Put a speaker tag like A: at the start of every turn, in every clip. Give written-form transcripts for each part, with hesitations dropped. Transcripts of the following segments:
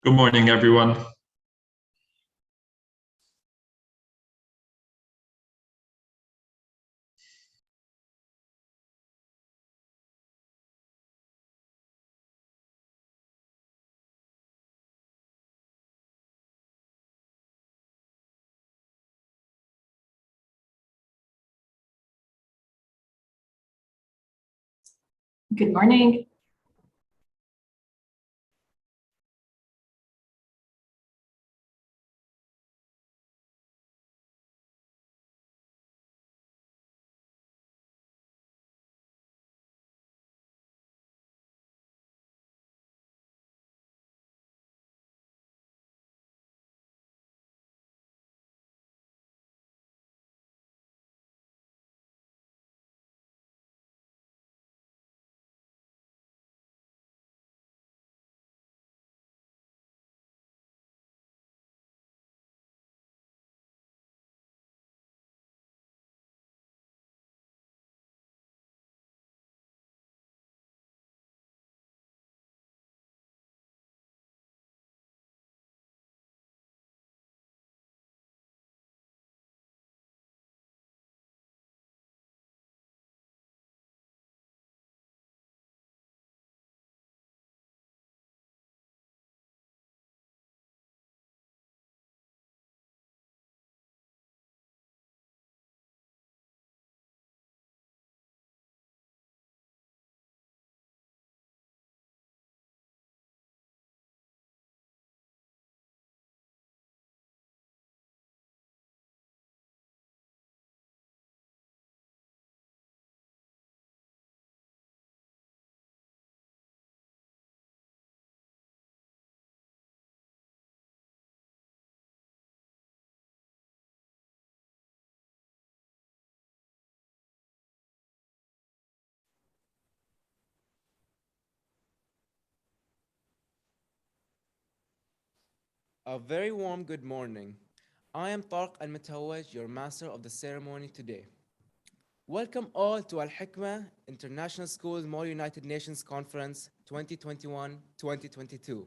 A: Good morning, everyone.
B: Good morning.
C: A very warm good morning. I am Tariq Al-Mutawaj, your master of the ceremony today. Welcome all to Al-Hikmah International School More United Nations Conference 2021-2022.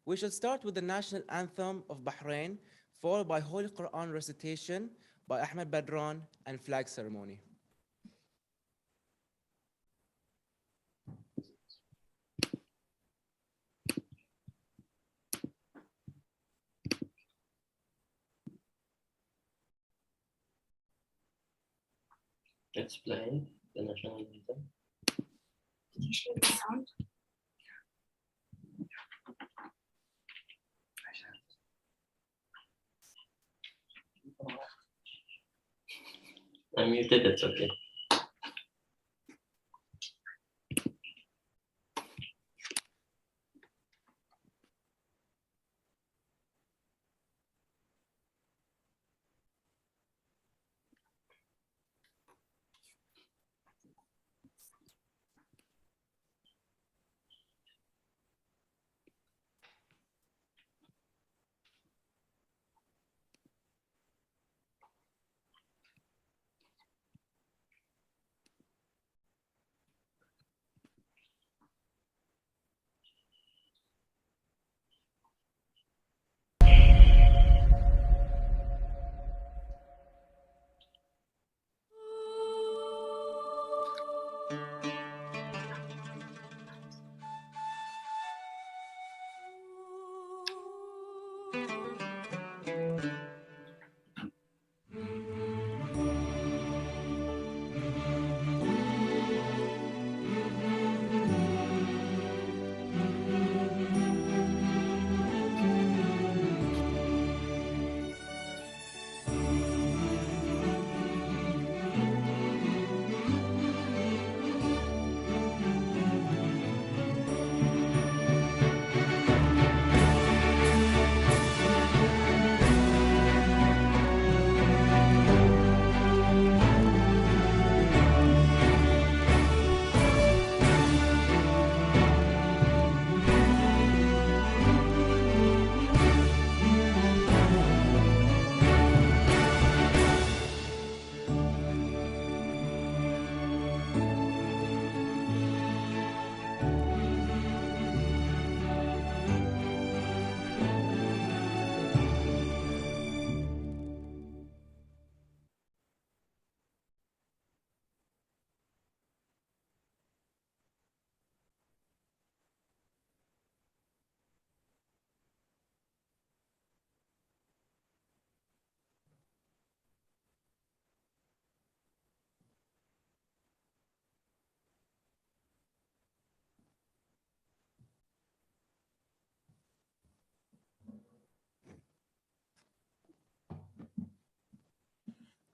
C: We shall start with the national anthem of Bahrain, followed by Holy Quran recitation by Ahmed Badran and flag ceremony.
D: Let's play the national anthem.
B: Did you share the sound?
D: I muted, it's okay.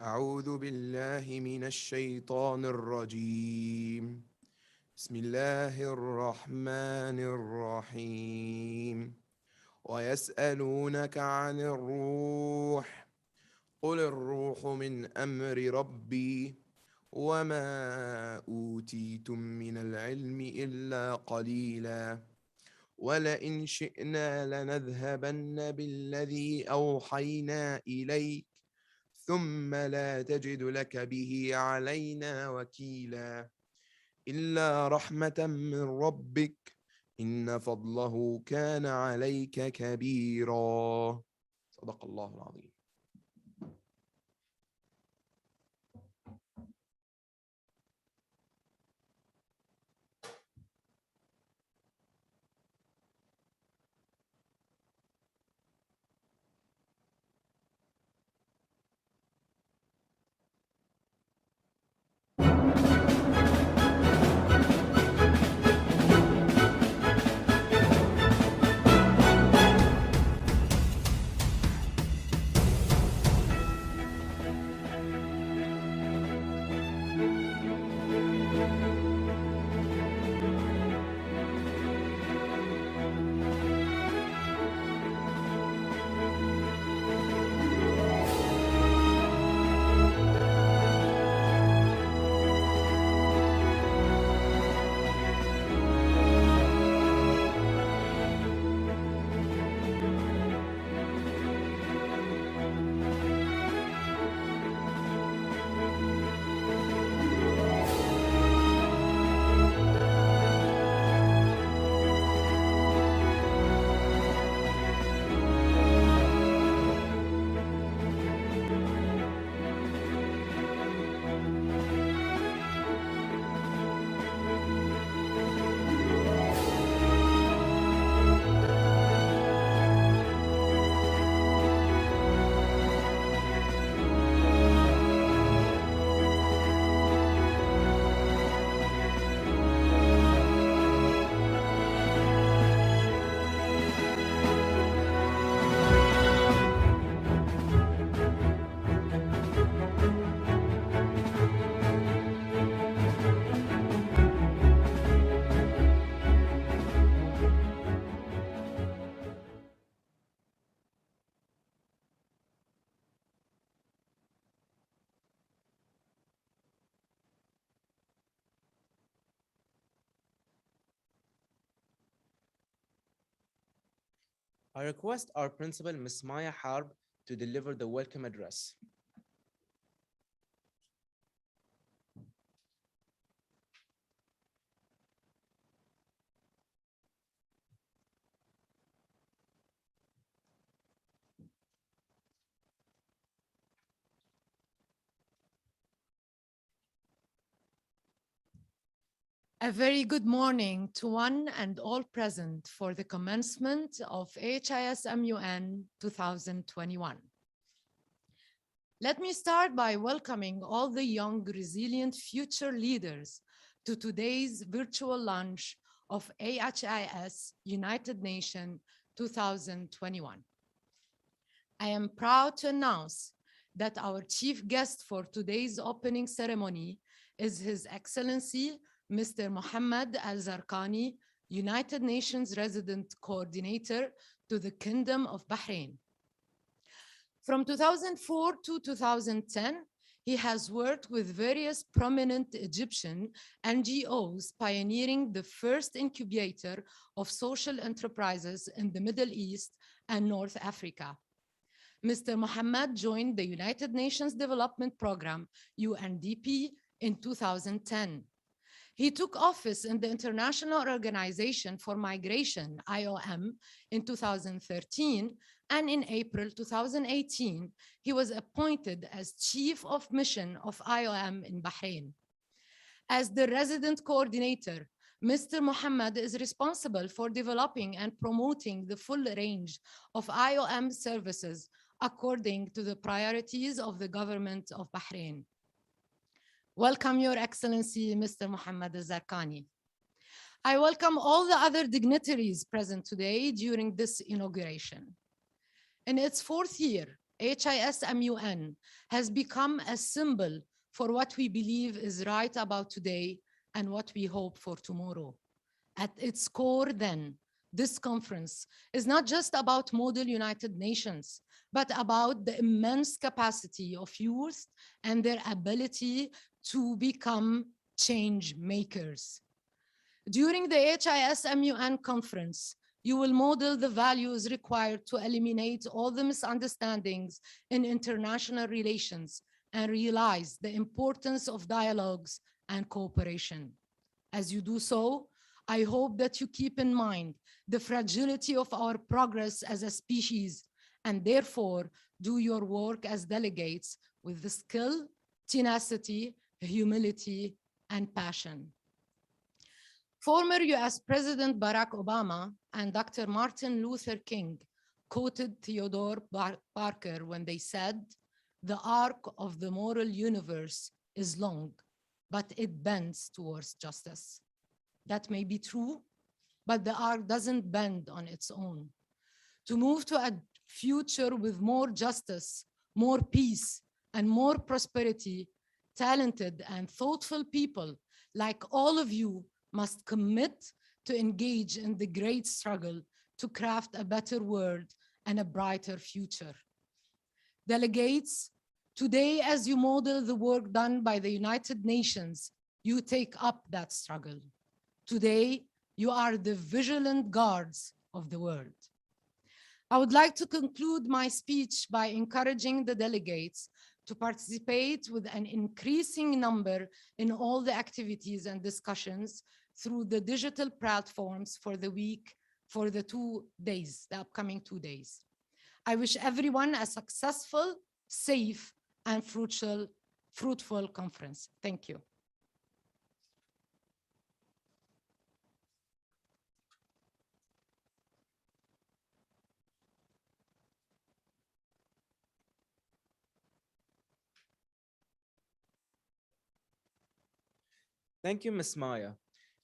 A: أعوذ بالله من الشيطان الرجيم. بسم الله الرحمن الرحيم. ويسألونك عن الروح، قل الروح من أمر ربي وما أوتيتم من العلم إلا قليلا ولئن شئنا لنذهبن بالذي أوحينا إليك ثم لا تجد لك به علينا وكيلا إلا رحمة من ربك إن فضله كان عليك كبيرا. صدق الله العظيم.
C: I request our principal, Ms. Maya Harb, to deliver the welcome address.
E: A very good morning to one and all present for the commencement of AHISMUN 2021. Let me start by welcoming all the young, resilient future leaders to today's virtual launch of AHIS United Nations 2021. I am proud to announce that our chief guest for today's opening ceremony is His Excellency Mr. Mohammed Al-Zarqani, United Nations Resident Coordinator to the Kingdom of Bahrain. From 2004 to 2010, he has worked with various prominent Egyptian NGOs pioneering the first incubator of social enterprises in the Middle East and North Africa. Mr. Mohammed joined the United Nations Development Programme, UNDP, in 2010. He took office in the International Organization for Migration, IOM, in 2013, and in April 2018, he was appointed as Chief of Mission of IOM in Bahrain. As the resident coordinator, Mr. Mohammed is responsible for developing and promoting the full range of IOM services according to the priorities of the government of Bahrain. Welcome, Your Excellency, Mr. Mohammed Al-Zarqani. I welcome all the other dignitaries present today during this inauguration. In its fourth year, HISMUN has become a symbol for what we believe is right about today and what we hope for tomorrow. At its core, then, this conference is not just about Model United Nations, but about the immense capacity of youth and their ability to become change makers. During the HISMUN conference, you will model the values required to eliminate all the misunderstandings in international relations and realize the importance of dialogues and cooperation. As you do so, I hope that you keep in mind the fragility of our progress as a species and therefore do your work as delegates with the skill, tenacity, humility, and passion. Former US President Barack Obama and Dr. Martin Luther King quoted Theodore Parker when they said, "The arc of the moral universe is long, but it bends towards justice." That may be true, but the arc doesn't bend on its own. To move to a future with more justice, more peace, and more prosperity, talented and thoughtful people like all of you must commit to engage in the great struggle to craft a better world and a brighter future. Delegates, today as you model the work done by the United Nations, you take up that struggle. Today, you are the vigilant guards of the world. I would like to conclude my speech by encouraging the delegates to participate with an increasing number in all the activities and discussions through the digital platforms for the week, for the 2 days, the upcoming 2 days. I wish everyone a successful, safe, and fruitful conference. Thank you.
C: Thank you, Ms. Maya.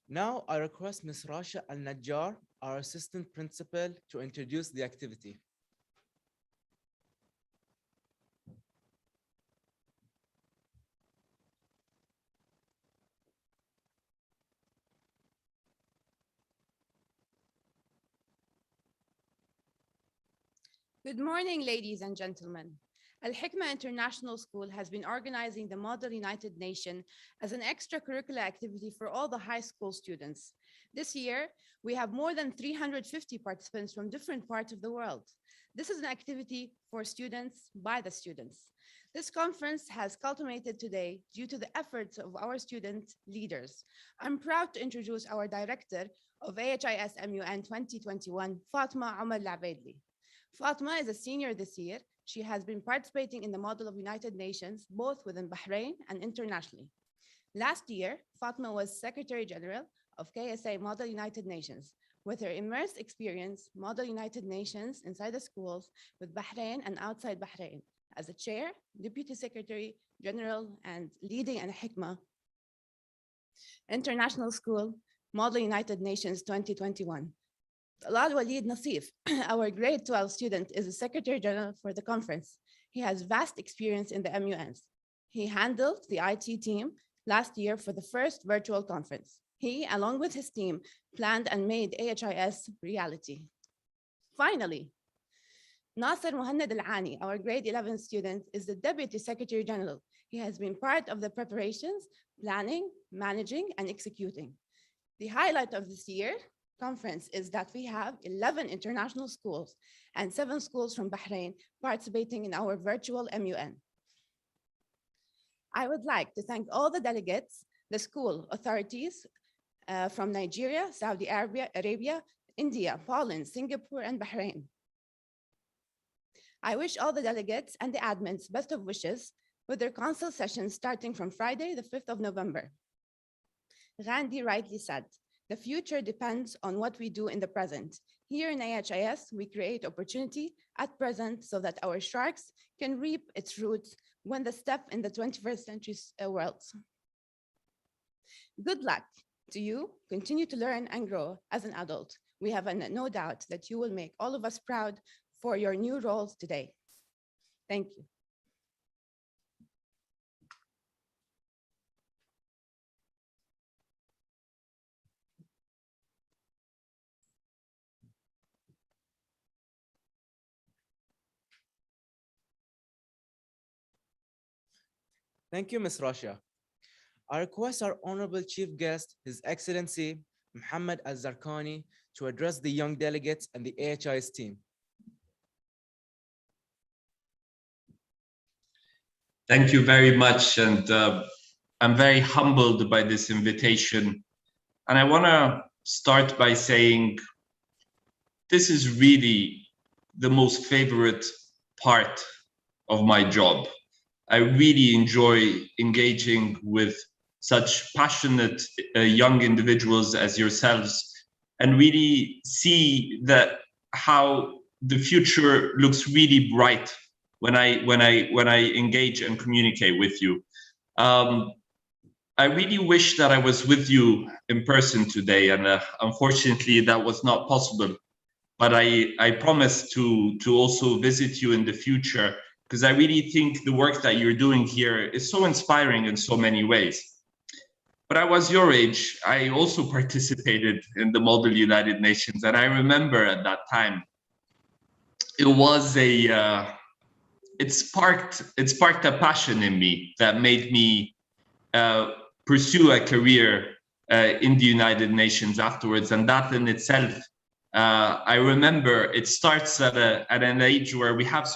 C: Now I request Ms. Rasha Al-Najjar, our assistant principal, to introduce the activity.
F: Good morning, ladies and gentlemen. Al-Hikmah International School has been organizing the Model United Nation as an extracurricular activity for all the high school students. This year, we have more than 350 participants from different parts of the world. This is an activity for students by the students. This conference has culminated today due to the efforts of our student leaders. I'm proud to introduce our director of AHISMUN 2021, Fatma Omar Labedli. Fatma is a senior this year. She has been participating in the Model of United Nations, both within Bahrain and internationally. Last year, Fatma was Secretary General of KSA Model United Nations. With her immersed experience, Model United Nations inside the schools with Bahrain and outside Bahrain, as a chair, Deputy Secretary General, and leading Al-Hikmah International School, Model United Nations 2021. Talal Walid Nasif, our grade 12 student, is the Secretary General for the conference. He has vast experience in the MUNs. He handled the IT team last year for the first virtual conference. He, along with his team, planned and made AHIS reality. Finally, Nasser Muhannad Al-Ani, our grade 11 student, is the Deputy Secretary General. He has been part of the preparations, planning, managing, and executing. The highlight of this year conference is that we have 11 international schools and 7 schools from Bahrain participating in our virtual MUN. I would like to thank all the delegates, the school authorities from Nigeria, Saudi Arabia, India, Poland, Singapore, and Bahrain. I wish all the delegates and the admins best of wishes with their council sessions starting from Friday, the 5th of November. Gandhi rightly said, the future depends on what we do in the present. Here in AHIS, we create opportunity at present so that our sharks can reap its roots when they step in the 21st century world. Good luck to you. Continue to learn and grow as an adult. We have no doubt that you will make all of us proud for your new roles today. Thank you.
C: Thank you, Ms. Rasha. I request our honorable chief guest, His Excellency Muhammad Al-Zarqani, to address the young delegates and the AHIS team.
G: Thank you very much, and I'm very humbled by this invitation. And I want to start by saying this is really the most favorite part of my job. I really enjoy engaging with such passionate young individuals as yourselves, and really see that how the future looks really bright when I engage and communicate with you. I really wish that I was with you in person today, and unfortunately that was not possible. But I promise to also visit you in the future, because I really think the work that you're doing here is so inspiring in so many ways. But I was your age. I also participated in the Model United Nations, and I remember at that time, it was it sparked a passion in me that made me pursue a career in the United Nations afterwards, and that in itself, I remember it starts at an age where we have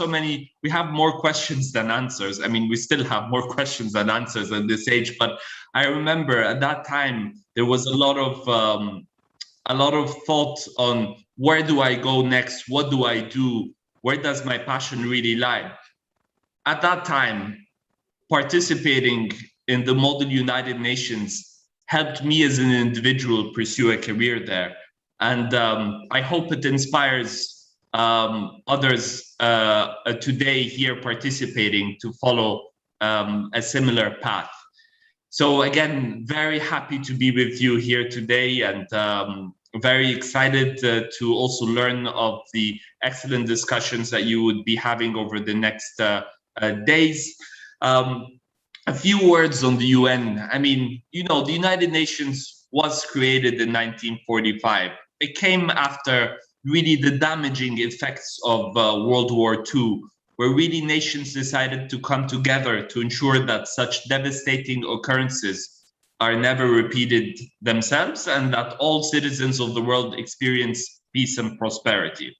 G: more questions than answers. I mean, we still have more questions than answers at this age, but I remember at that time there was a lot of thought on where do I go next, what do I do, where does my passion really lie. At that time, participating in the Model United Nations helped me as an individual pursue a career there. And I hope it inspires others today here participating to follow a similar path. So again, very happy to be with you here today, and very excited to also learn of the excellent discussions that you would be having over the next days. A few words on the UN. I mean, you know, the United Nations was created in 1945. It came after really the damaging effects of World War II, where really nations decided to come together to ensure that such devastating occurrences are never repeated themselves, and that all citizens of the world experience peace and prosperity.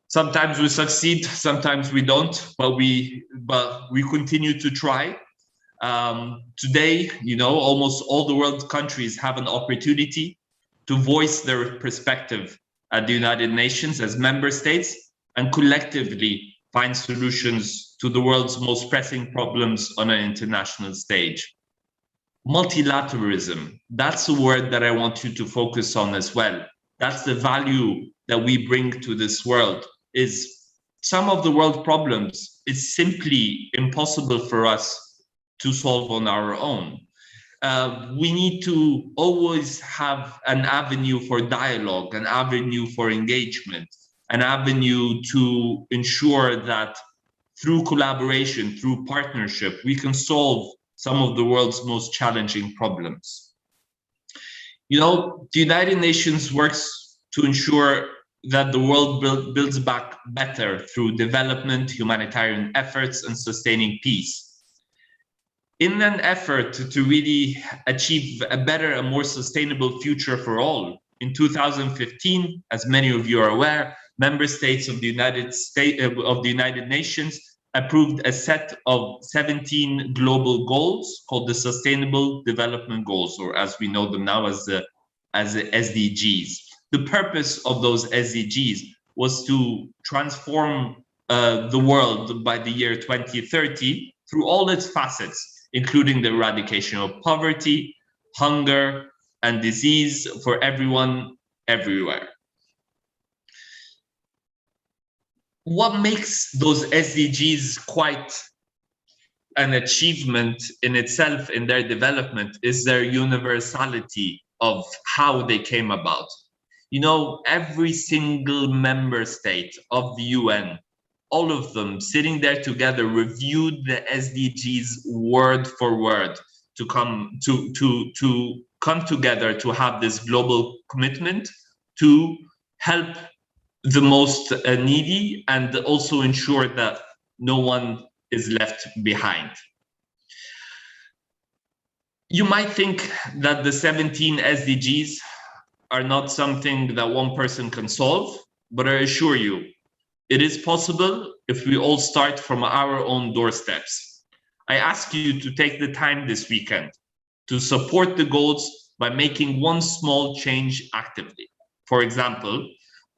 G: Sometimes we succeed, sometimes we don't, but we continue to try. Today, you know, almost all the world countries have an opportunity to voice their perspective at the United Nations as member states, and collectively find solutions to the world's most pressing problems on an international stage. Multilateralism, that's a word that I want you to focus on as well. That's the value that we bring to this world. Is some of the world problems is simply impossible for us to solve on our own. We need to always have an avenue for dialogue, an avenue for engagement, an avenue to ensure that through collaboration, through partnership, we can solve some of the world's most challenging problems. You know, the United Nations works to ensure that the world builds back better through development, humanitarian efforts, and sustaining peace. In an effort to really achieve a better and more sustainable future for all, in 2015, as many of you are aware, member states of the United Nations approved a set of 17 global goals called the Sustainable Development Goals, or as we know them now as the SDGs. The purpose of those SDGs was to transform the world by the year 2030 through all its facets, including the eradication of poverty, hunger, and disease for everyone, everywhere. What makes those SDGs quite an achievement in itself in their development is their universality of how they came about. You know, every single member state of the UN all of them sitting there together, reviewed the SDGs word for word to come together to have this global commitment to help the most needy and also ensure that no one is left behind. You might think that the 17 SDGs are not something that one person can solve, but I assure you, it is possible if we all start from our own doorsteps. I ask you to take the time this weekend to support the goals by making one small change actively. For example,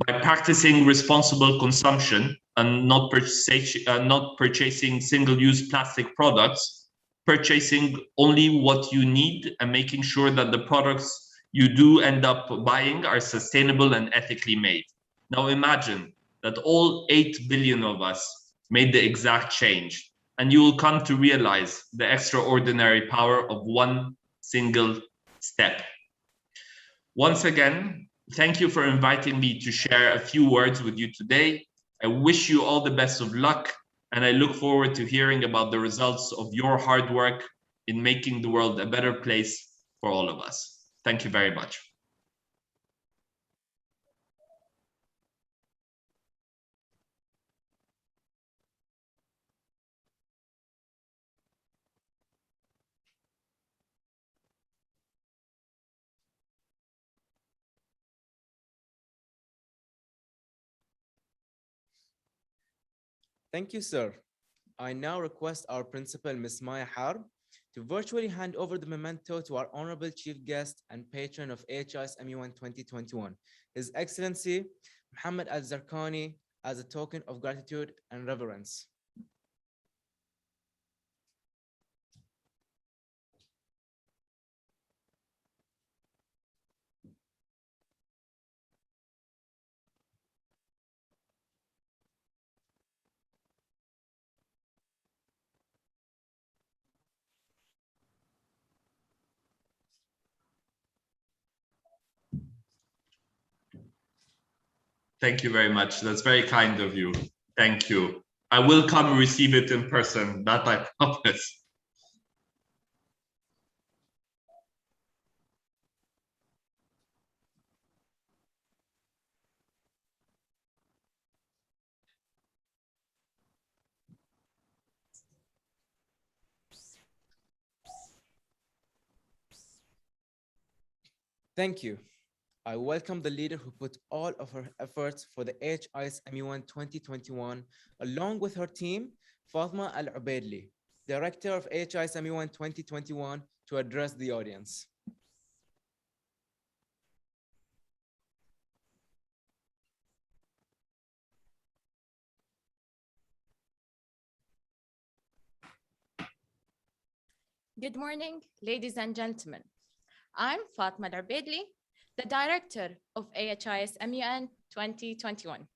G: by practicing responsible consumption and not purchasing single-use plastic products, purchasing only what you need and making sure that the products you do end up buying are sustainable and ethically made. Now imagine that all 8 billion of us made the exact change, and you will come to realize the extraordinary power of one single step. Once again, thank you for inviting me to share a few words with you today. I wish you all the best of luck, and I look forward to hearing about the results of your hard work in making the world a better place for all of us. Thank you very much.
C: Thank you, sir. I now request our principal, Ms. Maya Harb, to virtually hand over the memento to our honorable chief guest and patron of AHIS MUN 2021, His Excellency Muhammad Al-Zarqani, as a token of gratitude and reverence.
G: Thank you very much. That's very kind of you. Thank you. I will come receive it in person, that I promise.
C: Thank you. I welcome the leader who put all of her efforts for the AHIS MUN 2021, along with her team, Fatma Al-Ubaidli, Director of AHIS MUN 2021, to address the audience.
F: Good morning, ladies and gentlemen. I'm Fatma Al-Ubaidli, the director of AHIS MUN 2021,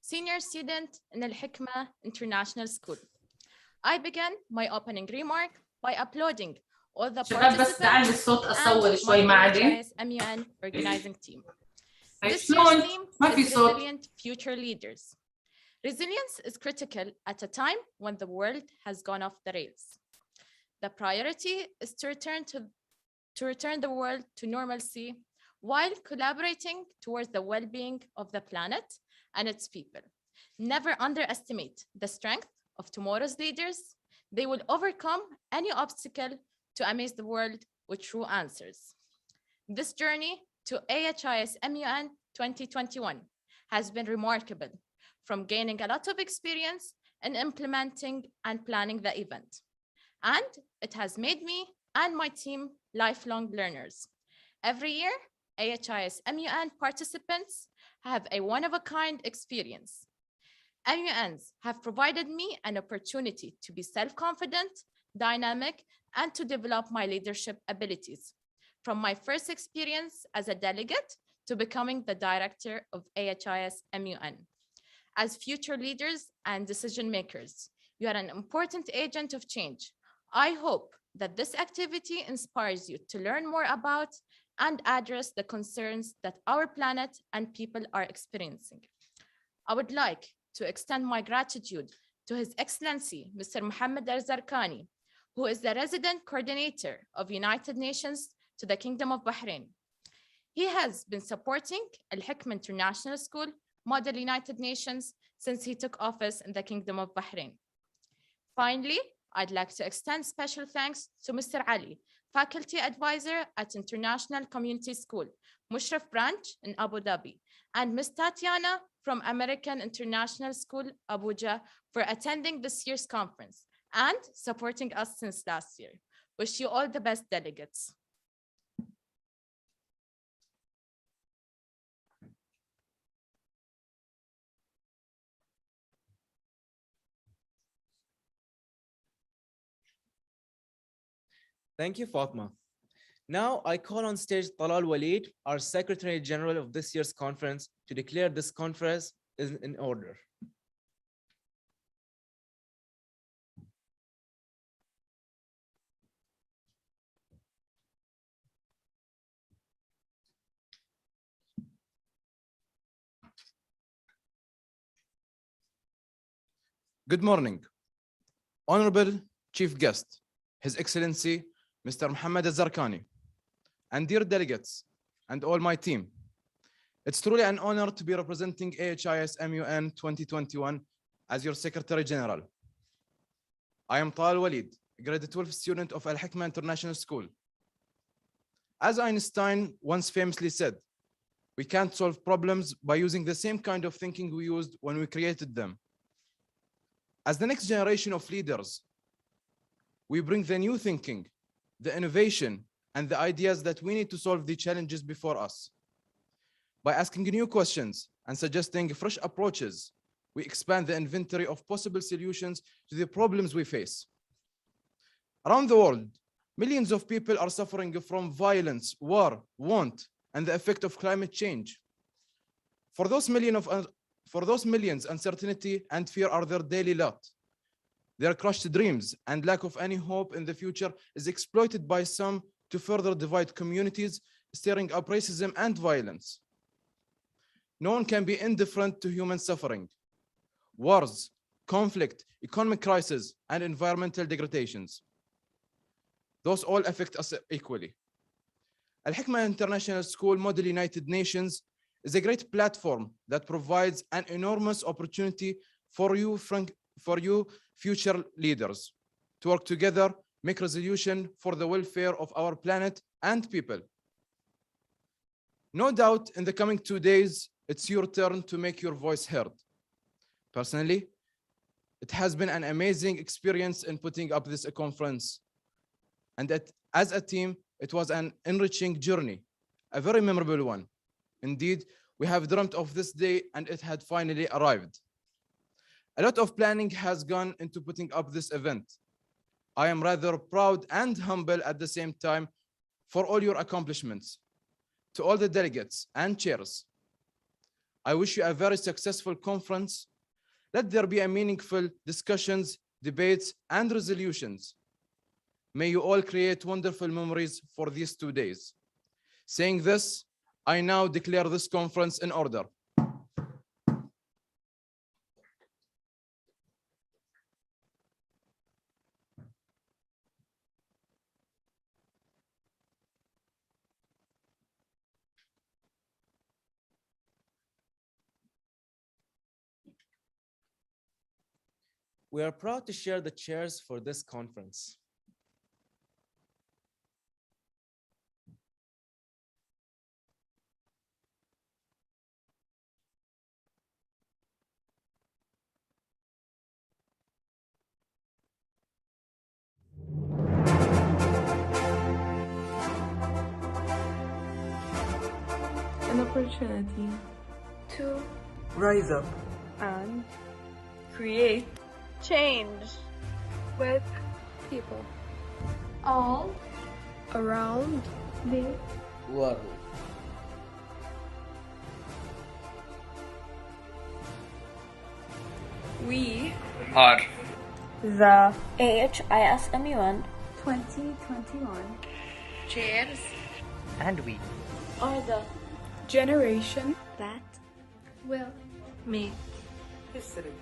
F: senior student in Al-Hikmah International School. I began my opening remark by uploading all the
B: شباب بس تعالي الصوت أصور
F: and
B: شوي
F: my
B: ما عليه.
F: AHIS MUN organizing team.
B: هاي
F: This year's
B: شلون؟
F: theme
B: ما في
F: is
B: صوت.
F: Resilient Future Leaders. Resilience is critical at a time when the world has gone off the rails. The priority is to return the world to normalcy while collaborating towards the well-being of the planet and its people. Never underestimate the strength of tomorrow's leaders. They will overcome any obstacle to amaze the world with true answers. This journey to AHIS MUN 2021 has been remarkable, from gaining a lot of experience in implementing and planning the event. And it has made me and my team lifelong learners. Every year, AHIS MUN participants have a one-of-a-kind experience. MUNs have provided me an opportunity to be self-confident, dynamic, and to develop my leadership abilities. From my first experience as a delegate to becoming the director of AHIS MUN. As future leaders and decision makers, you are an important agent of change. I hope that this activity inspires you to learn more about and address the concerns that our planet and people are experiencing. I would like
H: to extend my gratitude to His Excellency, Mr. Mohammed Al-Zarqani, who is the resident coordinator of United Nations to the Kingdom of Bahrain. He has been supporting Al-Hikmah International School, Model United Nations, since he took office in the Kingdom of Bahrain. Finally, I'd like to extend special thanks to Mr. Ali, Faculty Advisor at International Community School, Mushraf Branch in Abu Dhabi, and Ms. Tatiana from American International School, Abuja, for attending this year's conference and supporting us since last year. Wish you all the best, delegates.
C: Thank you, Fatma. Now I call on stage Talal Walid, our Secretary General of this year's conference, to declare this conference is in order.
A: Good morning, Honorable Chief Guest, His Excellency, Mr. Mohammed Al-Zarqani, and dear delegates and all my team. It's truly an honor to be representing AHIS MUN 2021 as your Secretary General. I am Talal Walid, grade 12 student of Al-Hikmah International School. As Einstein once famously said, we can't solve problems by using the same kind of thinking we used when we created them. As the next generation of leaders, we bring the new thinking, the innovation, and the ideas that we need to solve the challenges before us. By asking new questions and suggesting fresh approaches, we expand the inventory of possible solutions to the problems we face. Around the world, millions of people are suffering from violence, war, want, and the effect of climate change. For those millions, uncertainty and fear are their daily lot. Their crushed dreams and lack of any hope in the future is exploited by some to further divide communities, stirring up racism and violence. No one can be indifferent to human suffering. Wars, conflict, economic crisis, and environmental degradations. Those all affect us equally. Al-Hikmah International School Model United Nations is a great platform that provides an enormous opportunity for you future leaders to work together, make resolution for the welfare of our planet and people. No doubt in the coming 2 days, it's your turn to make your voice heard. Personally, it has been an amazing experience in putting up this conference. And as a team, it was an enriching journey, a very memorable one. Indeed, we have dreamt of this day and it had finally arrived. A lot of planning has gone into putting up this event. I am rather proud and humble at the same time for all your accomplishments. To all the delegates and chairs, I wish you a very successful conference. Let there be a meaningful discussions, debates, and resolutions. May you all create wonderful memories for these 2 days. Saying this, I now declare this conference in order.
C: We are proud to share the chairs for this conference.
I: An opportunity to
J: rise up
I: and create change with people all around the
C: world.
I: We
J: are
I: the AHISMUN 2021 chairs,
J: and we
I: are the generation that will make
J: History.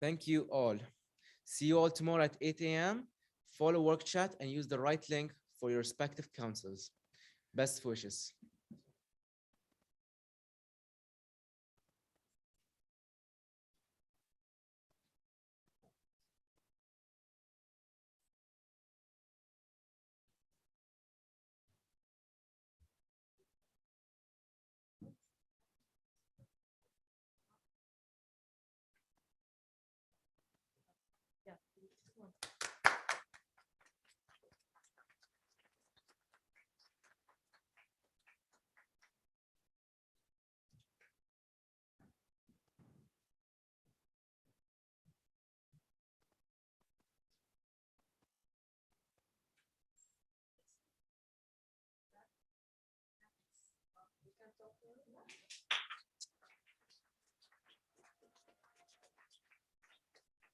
C: Thank you all. See you all tomorrow at 8 a.m. Follow work chat and use the right link for your respective councils. Best wishes.
B: Yeah.